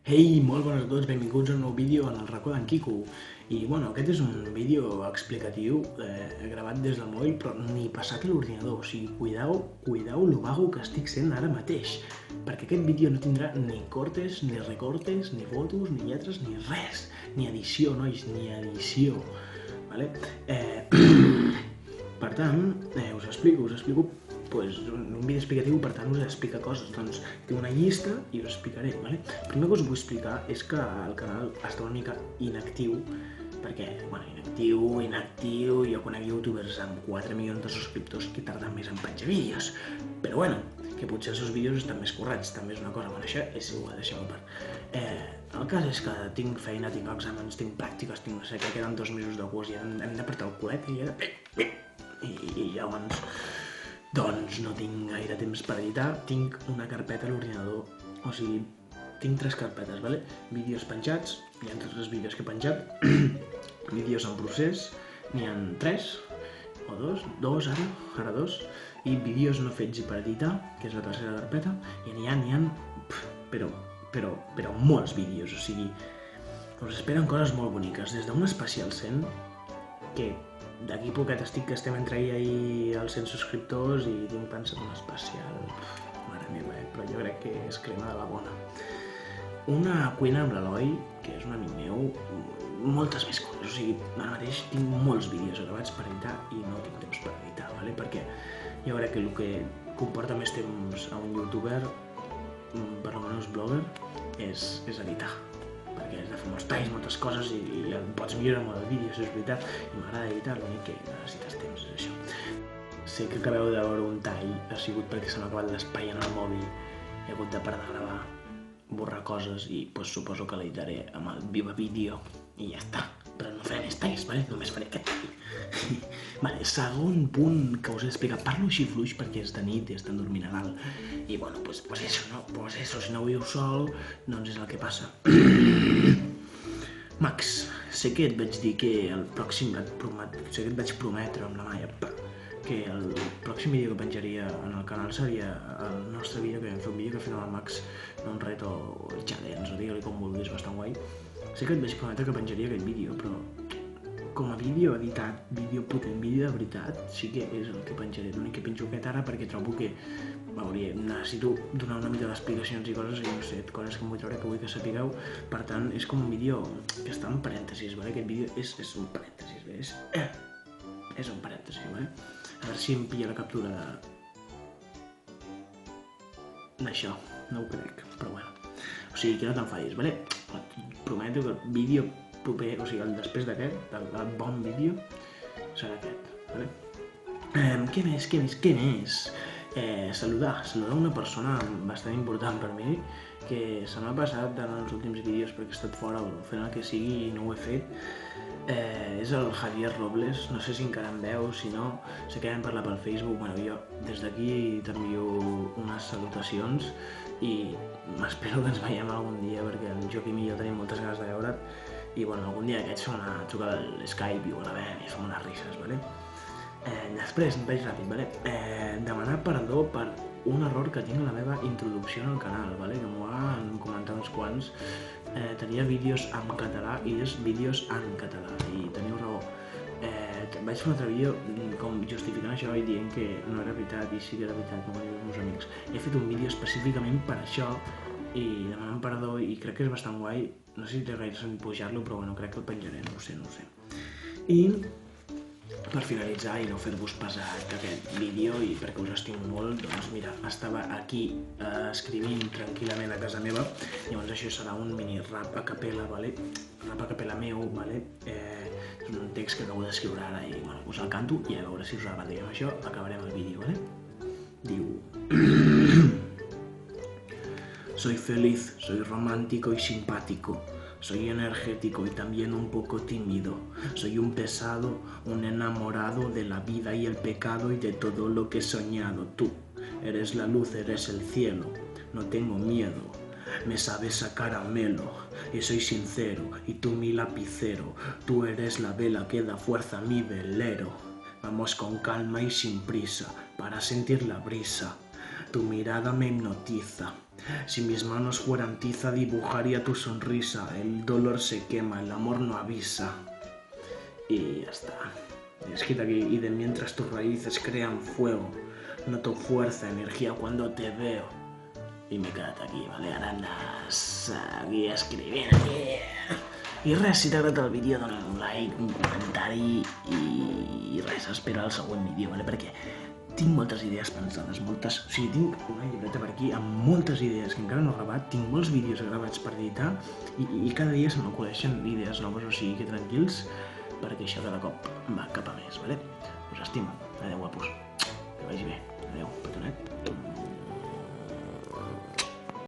Ei, molt bones a tots, benvinguts a un nou vídeo en el racó d'en Quico. I bueno, aquest és un vídeo explicatiu, gravat des del mòbil, però ni passat a l'ordinador. O sigui, cuidau lo vago que estic sent ara mateix. Perquè aquest vídeo no tindrà ni cortes, ni recortes, ni fotos, ni lletres, ni res. Ni edició, nois, ni edició. Vale? Per tant, us explico pues, un vídeo explicatiu, per tant us explica coses. Doncs tinc una llista i us explicaré. Vale? El primer que us vull explicar és que el canal està una mica inactiu, perquè, bueno, inactiu, jo conec youtubers amb 4 milions de subscriptors que tarden més en penjar vídeos. Però bueno, que potser els seus vídeos estan més currats, també és una cosa. Bueno, això és igual, deixem-ho a part. El cas és que tinc feina, tinc exàmens, tinc pràctiques, tinc no sé què, queden 2 mesos de curs i hem d'apretar el culet i llavors doncs no tinc gaire temps per editar. Tinc una carpeta a l'ordinador, o sigui, tinc 3 carpetes, vale? Vídeos penjats, hi ha 3 vídeos que he penjat, vídeos en procés, n'hi ha 3 o 2 ara 2, i vídeos no fets i per editar, que és la tercera carpeta, i n'hi ha però molts vídeos, o sigui, us esperen coses molt boniques, des d'un especial 100, que d'aquí poquet que estem entre ahir als 100 subscriptors i tinc pensat un especial, mare meva, però jo crec que és crema de la bona. Una cuina amb l'Eloi, que és un amic meu, moltes més coses, o sigui, ara mateix tinc molts vídeos gravats per editar i no tinc temps per editar, vale? Perquè jo crec que el que comporta més temps a un youtuber, per almenys blogger, és editar. Perquè has de fer molts talls, moltes coses i pots millorar molt el vídeo, això és veritat, i m'agrada editar, l'únic que necessites temps, és això. Sé que acabeu de veure un tall, ha sigut perquè se m'ha acabat l'espai en el mòbil, he hagut de parar de gravar, borrar coses i suposo que l'editaré amb el Viva Vídeo i ja està. Però no faré més talls, vale? Només faré aquest tall. Vale, segon punt que us he d'explicar, parlo així fluix perquè és de nit i estan dormint a dalt. I bueno, pues eso, no? Pues eso, si no viu sol, doncs és el que passa. Max, sé que et vaig dir que el pròxim, sé que et vaig prometre amb la Maia, que el pròxim vídeo que penjaria en el canal seria el nostre vídeo, que vam fer un vídeo que al final el Max, no un reto challenge, o digue-li com vulguis, bastant guai. Sé que et vaig prometre que penjaria aquest vídeo, però com a vídeo editat, vídeo potent, vídeo de veritat, sí que és el que penjaré. L'únic que penjo aquest ara perquè trobo que necessito donar una mica d'explicacions i coses, i no sé, coses que em vull treure, que vull que sapigueu. Per tant, és com un vídeo que està en parèntesis, vale? Aquest vídeo és un parèntesis, és un parèntesis, vale? A veure si em pilla la captura d'això, no ho crec, però bueno. O sigui, que no t'enfadis, vale? Et prometo que el vídeo proper, o sigui, el després d'aquest, el bon vídeo, serà aquest, vale? Què més? Saludar una persona bastant important per mi, que se m'ha passat en els últims vídeos perquè he estat fora o fent el que sigui i no ho he fet. És el Javier Robles, no sé si encara em veu, si no, sé que vam parlar pel Facebook. Bueno, jo des d'aquí t'envio unes salutacions i m'espero que ens veiem algun dia, perquè el Joaquim i jo tenim moltes ganes de veure't, i bueno, algun dia d'aquests fem una trucada a l'Skype i ho gravem i fem unes risses, vale? Després, em vaig ràpid, vale? Demanar perdó per un error que tinc a la meva introducció al canal, vale? Que m'ho han comentat uns quants. Tenia vídeos en català i és vídeos en català, i teniu raó. Vaig fer un altre vídeo com justificant això i dient que no era veritat i sí que era veritat, com diuen els meus amics. He fet un vídeo específicament per això i demanant perdó, i crec que és bastant guai. No sé si té gaire sentit pujar-lo, però bueno, crec que el penjaré, no ho sé. I per finalitzar i no fer-vos pesat aquest vídeo, i perquè us estimo molt, doncs mira, estava aquí escrivint tranquil·lament a casa meva, llavors això serà un mini rap a capella, vale? Rap a capella meu, vale? És un text que acabo d'escriure ara i bueno, us el canto i a veure si us agrada. I amb això acabarem el vídeo, vale? Diu: Soy feliz, soy romántico y simpático. Soy energético y también un poco tímido. Soy un pesado, un enamorado de la vida y el pecado y de todo lo que he soñado. Tú eres la luz, eres el cielo. No tengo miedo. Me sabes a caramelo y soy sincero y tú mi lapicero. Tú eres la vela que da fuerza a mi velero. Vamos con calma y sin prisa para sentir la brisa. Tu mirada me hipnotiza. Si mis manos fueran tiza, dibujaría tu sonrisa. El dolor se quema, el amor no avisa. Y ya está. Y escrito aquí, y de mientras tus raíces crean fuego, noto fuerza, energía cuando te veo. I m'he quedat aquí, vale? Ara hem de seguir escrivint aquí. I res, si t'ha agradat el vídeo, dona un like, un comentari i res, espera el següent vídeo, vale? Perquè tinc moltes idees pensades, moltes... O sigui, tinc una llibreta per aquí amb moltes idees que encara no he gravat, tinc molts vídeos gravats per editar i cada dia se m'acudeixen idees noves, o sigui que tranquils, perquè això cada cop va cap a més, vale? Us estimo. Adéu, guapos. Que vagi bé. Adéu, petonet.